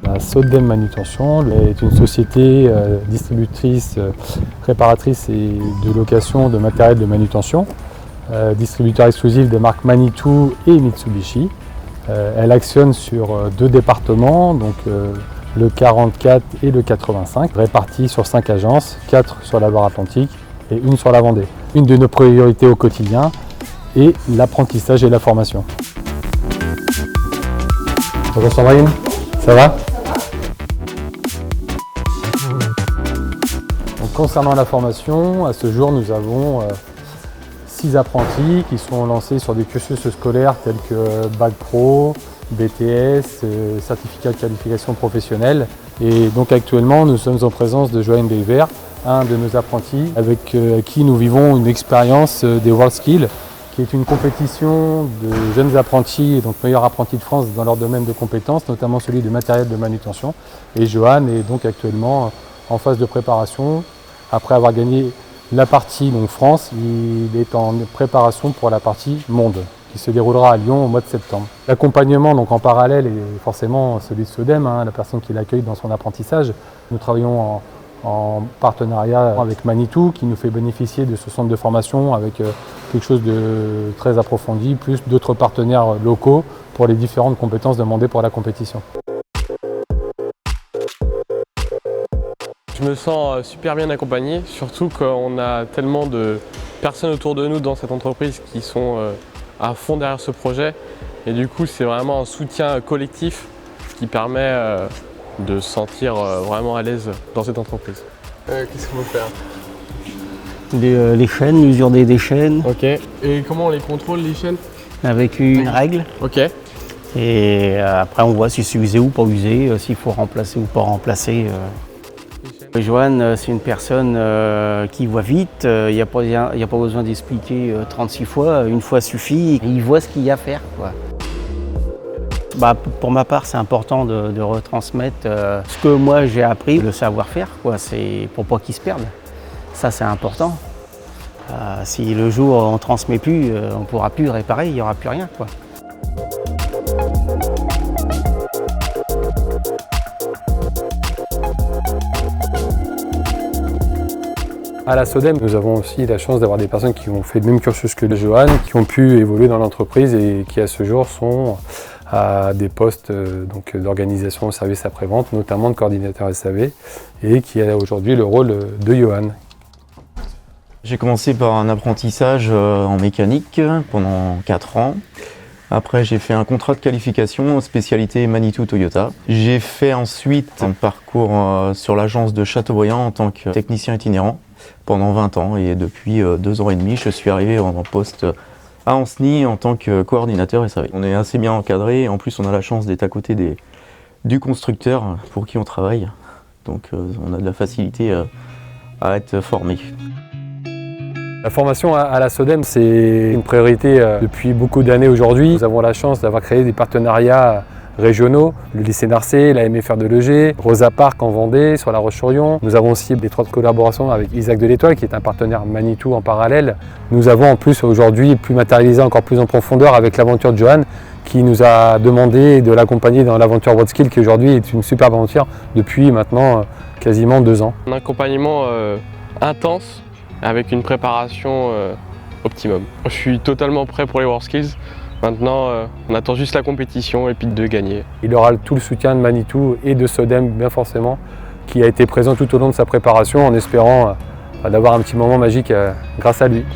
La Sodem Manutention est une société distributrice, préparatrice et de location de matériel de manutention, distributeur exclusif des marques Manitou et Mitsubishi. Elle actionne sur 2 départements, donc le 44 et le 85, répartis sur 5 agences, 4 sur la Loire-Atlantique et 1 sur la Vendée. Une de nos priorités au quotidien est l'apprentissage et la formation. Bonjour Sandrine, ça va ? Concernant la formation, à ce jour, nous avons 6 apprentis qui sont lancés sur des cursus scolaires tels que Bac Pro, BTS, certificat de qualification professionnelle. Et donc actuellement, nous sommes en présence de Johan Belver, un de nos apprentis, avec qui nous vivons une expérience des WorldSkills, qui est une compétition de jeunes apprentis et donc meilleurs apprentis de France dans leur domaine de compétences, notamment celui du matériel de manutention. Et Johan est donc actuellement en phase de préparation. Après avoir gagné la partie donc France, il est en préparation pour la partie monde, qui se déroulera à Lyon au mois de septembre. L'accompagnement donc en parallèle est forcément celui de Sodem, la personne qui l'accueille dans son apprentissage. Nous travaillons en partenariat avec Manitou, qui nous fait bénéficier de ce centre de formation avec quelque chose de très approfondi, plus d'autres partenaires locaux pour les différentes compétences demandées pour la compétition. Je me sens super bien accompagné, surtout qu'on a tellement de personnes autour de nous dans cette entreprise qui sont à fond derrière ce projet. Et du coup, c'est vraiment un soutien collectif qui permet de se sentir vraiment à l'aise dans cette entreprise. Qu'est-ce qu'on veut faire? Les chaînes, l'usure des chaînes. Ok. Et comment on les contrôle, les chaînes? Avec une règle. Ok. Et après, on voit si c'est usé ou pas usé, s'il faut remplacer ou pas remplacer. Johan, c'est une personne qui voit vite, il n'y a pas besoin d'expliquer 36 fois, une fois suffit, il voit ce qu'il y a à faire, quoi. Pour ma part, c'est important de retransmettre ce que moi j'ai appris, le savoir-faire, c'est pour pas qu'il se perde. Ça, c'est important. Si le jour on ne transmet plus, on ne pourra plus réparer, il n'y aura plus rien, quoi. À la Sodem, nous avons aussi la chance d'avoir des personnes qui ont fait le même cursus que Johan, qui ont pu évoluer dans l'entreprise et qui à ce jour sont à des postes d'organisation au service après-vente, notamment de coordinateur SAV, et qui a aujourd'hui le rôle de Johan. J'ai commencé par un apprentissage en mécanique pendant 4 ans. Après, j'ai fait un contrat de qualification spécialité Manitou Toyota. J'ai fait ensuite un parcours sur l'agence de Châteaubriand en tant que technicien itinérant pendant 20 ans. Et depuis 2 ans et demi, je suis arrivé en poste à Ancenis en tant que coordinateur SAV. On est assez bien encadré et en plus, on a la chance d'être à côté du constructeur pour qui on travaille. Donc, on a de la facilité à être formé. La formation à la Sodem, c'est une priorité depuis beaucoup d'années aujourd'hui. Nous avons la chance d'avoir créé des partenariats régionaux, le lycée Narcé, la MFR de Legé, Rosa Park en Vendée, sur la Roche-sur-Yon. Nous avons aussi des 3 collaborations avec Isaac de l'Étoile, qui est un partenaire Manitou en parallèle. Nous avons en plus aujourd'hui pu matérialiser encore plus en profondeur avec l'aventure de Johan, qui nous a demandé de l'accompagner dans l'aventure WorldSkills, qui aujourd'hui est une superbe aventure depuis maintenant quasiment 2 ans. Un accompagnement intense, avec une préparation optimum. Je suis totalement prêt pour les WorldSkills. Maintenant, on attend juste la compétition et puis de gagner. Il aura tout le soutien de Manitou et de Sodem, bien forcément, qui a été présent tout au long de sa préparation en espérant d'avoir un petit moment magique grâce à lui.